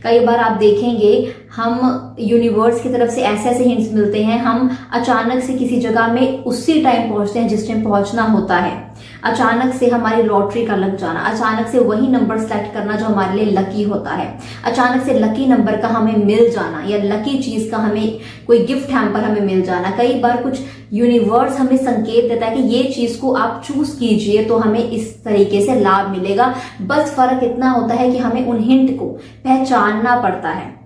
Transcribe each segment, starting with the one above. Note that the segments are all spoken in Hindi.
कई बार आप देखेंगे हम यूनिवर्स की तरफ से ऐसे ऐसे हिंट्स मिलते हैं, हम अचानक से किसी जगह में उसी टाइम पहुंचते हैं जिस टाइम पहुंचना होता है। अचानक से हमारी लॉटरी का लग जाना, अचानक से वही नंबर सेलेक्ट करना जो हमारे लिए लकी होता है, अचानक से लकी नंबर का हमें मिल जाना या लकी चीज का हमें कोई गिफ्ट हैम्पर हमें मिल जाना। कई बार कुछ यूनिवर्स हमें संकेत देता है कि ये चीज को आप चूज कीजिए तो हमें इस तरीके से लाभ मिलेगा। बस फर्क इतना होता है कि हमें उन हिंट को पहचानना पड़ता है।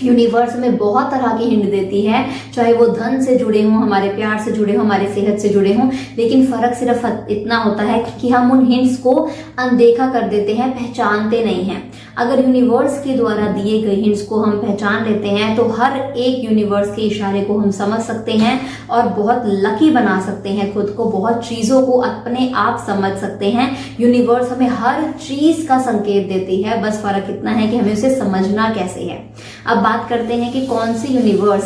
यूनिवर्स में बहुत तरह की हिंट देती है, चाहे वो धन से जुड़े हों, हमारे प्यार से जुड़े हों, हमारे सेहत से जुड़े हों, लेकिन फर्क सिर्फ इतना होता है कि हम उन हिंट्स को अनदेखा कर देते हैं, पहचानते नहीं हैं। अगर यूनिवर्स के द्वारा दिए गए हिंट्स को हम पहचान लेते हैं तो हर एक यूनिवर्स के इशारे को हम समझ सकते हैं और बहुत लकी बना सकते हैं खुद को, बहुत चीजों को अपने आप समझ सकते हैं। यूनिवर्स हमें हर चीज का संकेत देती है, बस फर्क इतना है कि हमें उसे समझना कैसे है। अब बात करते हैं कि कौन सी यूनिवर्स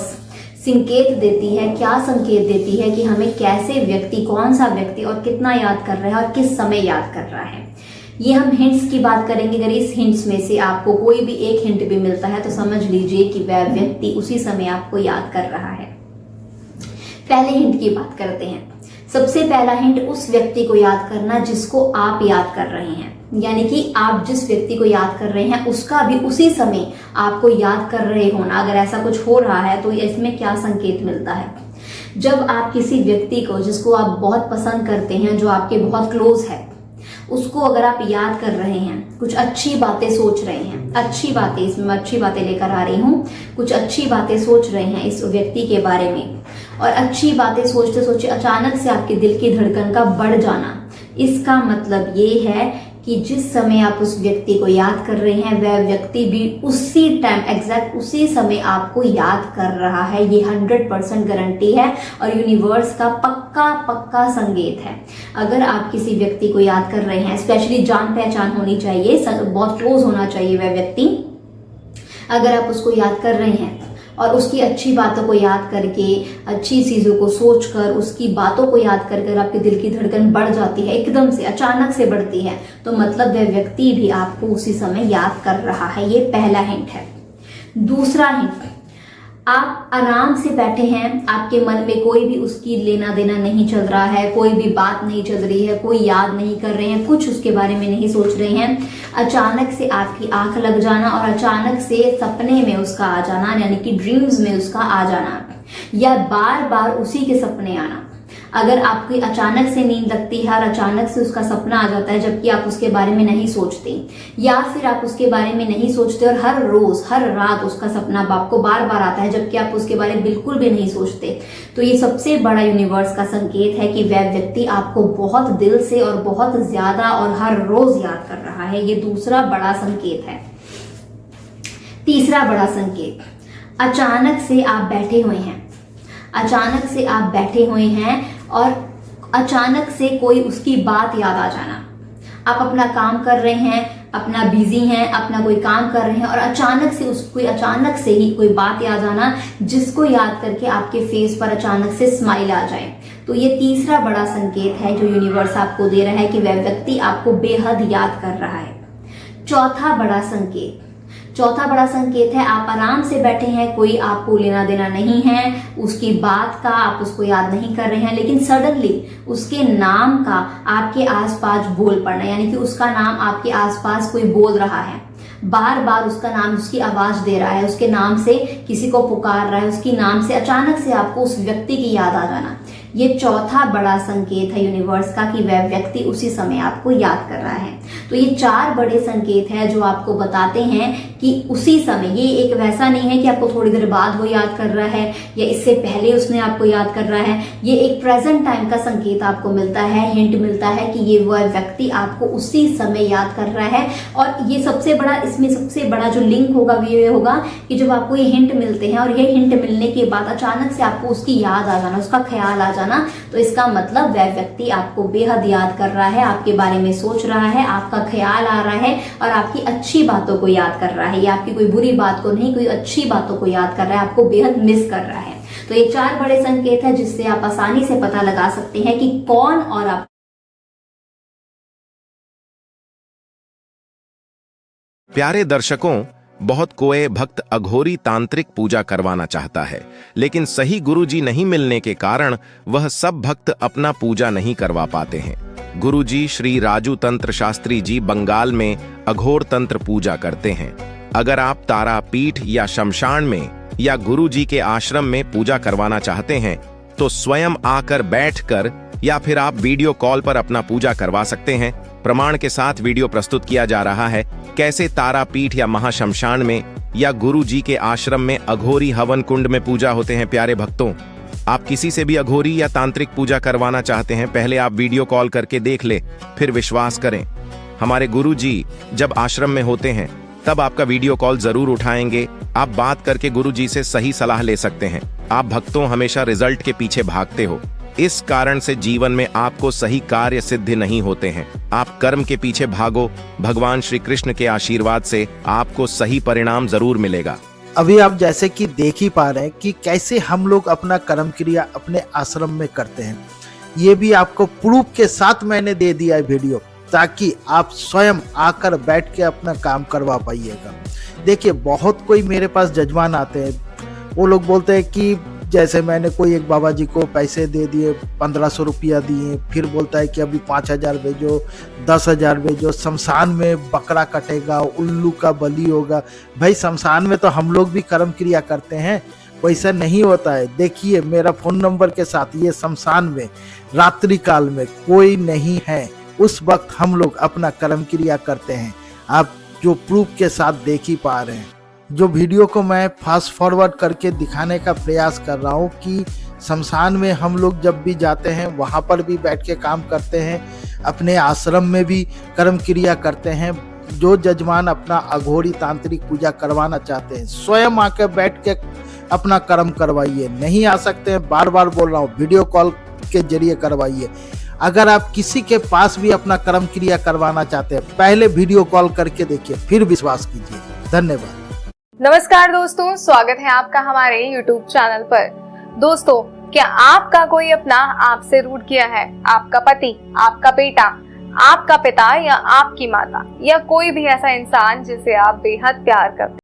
संकेत देती है, क्या संकेत देती है कि हमें कैसे व्यक्ति, कौन सा व्यक्ति और कितना याद कर रहा है और किस समय याद कर रहा है। ये हम हिंट्स की बात करेंगे। अगर इस हिंट्स में से आपको कोई भी एक हिंट भी मिलता है तो समझ लीजिए कि वह व्यक्ति उसी समय आपको याद कर रहा है। पहले हिंट की बात करते हैं। सबसे पहला हिंट, उस व्यक्ति को याद करना जिसको आप याद कर रहे हैं, यानी कि आप जिस व्यक्ति को याद कर रहे हैं उसका भी उसी समय आपको याद कर रहे होना। अगर ऐसा कुछ हो रहा है तो इसमें क्या संकेत मिलता है? जब आप किसी व्यक्ति को, जिसको आप बहुत पसंद करते हैं, जो आपके बहुत क्लोज है, उसको अगर आप याद कर रहे हैं, कुछ अच्छी बातें सोच रहे हैं, अच्छी बातें, इसमें अच्छी बातें लेकर आ रही हूँ, कुछ अच्छी बातें सोच रहे हैं इस व्यक्ति के बारे में, और अच्छी बातें सोचते सोचते अचानक से आपके दिल की धड़कन का बढ़ जाना, इसका मतलब ये है कि जिस समय आप उस व्यक्ति को याद कर रहे हैं वह व्यक्ति भी उसी टाइम, एग्जैक्ट उसी समय आपको याद कर रहा है। ये 100% गारंटी है और यूनिवर्स का पक्का संकेत है। अगर आप किसी व्यक्ति को याद कर रहे हैं, स्पेशली जान पहचान होनी चाहिए, बहुत क्लोज होना चाहिए वह व्यक्ति, अगर आप उसको याद कर रहे हैं और उसकी अच्छी बातों को याद करके, अच्छी चीजों को सोचकर, उसकी बातों को याद कर आपके दिल की धड़कन बढ़ जाती है, एकदम से अचानक से बढ़ती है, तो मतलब वह व्यक्ति भी आपको उसी समय याद कर रहा है। ये पहला हिंट है। दूसरा हिंट, आप आराम से बैठे हैं, आपके मन में कोई भी उसकी लेना देना नहीं चल रहा है, कोई भी बात नहीं चल रही है, कोई याद नहीं कर रहे हैं, कुछ उसके बारे में नहीं सोच रहे हैं, अचानक से आपकी आंख लग जाना और अचानक से सपने में उसका आ जाना, यानी कि ड्रीम्स में उसका आ जाना, या बार बार उसी के सपने आना। अगर आपकी अचानक से नींद लगती है और अचानक से उसका सपना आ जाता है जबकि आप उसके बारे में नहीं सोचते, या फिर आप उसके बारे में नहीं सोचते और हर रोज हर रात उसका सपना आपको बार बार आता है जबकि आप उसके बारे में बिल्कुल भी नहीं सोचते, तो ये सबसे बड़ा यूनिवर्स का संकेत है कि वह व्यक्ति आपको बहुत दिल से और बहुत ज्यादा और हर रोज याद कर रहा है। ये दूसरा बड़ा संकेत है। तीसरा बड़ा संकेत, अचानक से आप बैठे हुए हैं, अचानक से आप बैठे हुए हैं और अचानक से कोई उसकी बात याद आ जाना। आप अपना काम कर रहे हैं, अपना बिजी हैं, अपना कोई काम कर रहे हैं और अचानक से उसको, अचानक से ही कोई बात याद आना जिसको याद करके आपके फेस पर अचानक से स्माइल आ जाए। तो ये तीसरा बड़ा संकेत है जो यूनिवर्स आपको दे रहा है कि वह व्यक्ति आपको बेहद याद कर रहा है। चौथा बड़ा संकेत, चौथा बड़ा संकेत है, आप आराम से बैठे हैं, कोई आपको लेना देना नहीं है, उसकी बात का आप उसको याद नहीं कर रहे हैं, लेकिन सडनली उसके नाम का आपके आसपास बोल पड़ना, यानी कि उसका नाम आपके आसपास कोई बोल रहा है, बार बार उसका नाम, उसकी आवाज दे रहा है, उसके नाम से किसी को पुकार रहा है, उसकी नाम से अचानक से आपको उस व्यक्ति की याद आ जाना। ये चौथा बड़ा संकेत है यूनिवर्स का कि वह व्यक्ति उसी समय आपको याद कर रहा है। तो ये चार बड़े संकेत है जो आपको बताते हैं कि उसी समय, ये एक वैसा नहीं है कि आपको थोड़ी देर बाद वो याद कर रहा है या इससे पहले उसने आपको याद कर रहा है, ये एक प्रेजेंट टाइम का संकेत आपको मिलता है, हिंट मिलता है कि ये वह व्यक्ति आपको उसी समय याद कर रहा है। और ये सबसे बड़ा, इसमें सबसे बड़ा जो लिंक होगा वो ये होगा कि जब आपको ये हिंट मिलते हैं और ये हिंट मिलने के बाद अचानक से आपको उसकी याद आ जाना, उसका ख्याल आ जाना, तो इसका मतलब वह व्यक्ति आपको बेहद याद कर रहा है, आपके बारे में सोच रहा है, आपका ख्याल आ रहा है और आपकी अच्छी बातों को याद कर रहा है। ये आपकी कोई बुरी बात को नहीं, कोई अच्छी बातों को याद कर रहा है, आपको बेहद मिस कर रहा है। तो ये चार बड़े संकेत है जिससे आप आसानी से पता लगा सकते हैं कि कौन और आप। प्यारे दर्शकों, बहुत कोई भक्त अघोरी तांत्रिक पूजा करवाना चाहता है, लेकिन सही गुरुजी नहीं मिलने के कारण वह सब भक्त अपना पूजा नहीं करवा पाते हैं। गुरुजी श्री राजू तंत्र शास्त्री जी बंगाल में अघोर तंत्र पूजा करते हैं। अगर आप तारापीठ या शमशान में या गुरुजी के आश्रम में पूजा करवाना चाहते हैं तो स्वयं आकर बैठकर या फिर आप वीडियो कॉल पर अपना पूजा करवा सकते हैं। प्रमाण के साथ वीडियो प्रस्तुत किया जा रहा है कैसे तारापीठ या महाशमशान में या गुरु जी के आश्रम में अघोरी हवन कुंड में पूजा होते हैं। प्यारे भक्तों, आप किसी से भी अघोरी या तांत्रिक पूजा करवाना चाहते हैं, पहले आप वीडियो कॉल करके देख ले, फिर विश्वास करें। हमारे गुरु जी जब आश्रम में होते हैं तब आपका वीडियो कॉल जरूर उठाएंगे। आप बात करके गुरु जी से सही सलाह ले सकते हैं। आप भक्तों हमेशा रिजल्ट के पीछे भागते हो, इस कारण से जीवन में आपको सही कार्य सिद्ध नहीं होते हैं। आप कर्म के पीछे भागो, भगवान श्री कृष्ण के आशीर्वाद से आपको सही परिणाम जरूर मिलेगा। अभी आप जैसे कि देख ही पा रहे हैं कि कैसे हम लोग अपना कर्म क्रिया अपने आश्रम में करते हैं। ये भी आपको प्रूफ के साथ मैंने दे दिया है वीडियो, ताकि आप स्वयं आकर बैठ के अपना काम करवा पाइएगा। देखिए, बहुत कोई मेरे पास जजमान आते हैं, वो लोग बोलते हैं कि जैसे मैंने कोई एक बाबा जी को पैसे दे दिए, 1500 रुपया दिए, फिर बोलता है कि अभी 5000 भेजो, 10,000 भेजो, शमशान में बकरा कटेगा, उल्लू का बलि होगा। भाई, शमशान में तो हम लोग भी कर्म क्रिया करते हैं, वैसा नहीं होता है। देखिए, मेरा फ़ोन नंबर के साथ ये शमशान में रात्रि काल में कोई नहीं है, उस वक्त हम लोग अपना कर्म क्रिया करते हैं। आप जो प्रूफ के साथ देख ही पा रहे हैं। जो वीडियो को मैं फास्ट फॉरवर्ड करके दिखाने का प्रयास कर रहा हूँ कि शमशान में हम लोग जब भी जाते हैं वहाँ पर भी बैठ के काम करते हैं, अपने आश्रम में भी कर्म क्रिया करते हैं। जो जजमान अपना अघोरी तांत्रिक पूजा करवाना चाहते हैं, स्वयं आके बैठ के अपना कर्म करवाइए। नहीं आ सकते हैं, बार बार बोल रहा हूँ, वीडियो कॉल के जरिए करवाइए। अगर आप किसी के पास भी अपना कर्म क्रिया करवाना चाहते हैं, पहले वीडियो कॉल करके देखिए, फिर विश्वास कीजिए। धन्यवाद। नमस्कार दोस्तों, स्वागत है आपका हमारे YouTube चैनल पर। दोस्तों, क्या आपका कोई अपना आपसे रूठ गया है? आपका पति, आपका बेटा, आपका पिता या आपकी माता या कोई भी ऐसा इंसान जिसे आप बेहद प्यार करते हैं?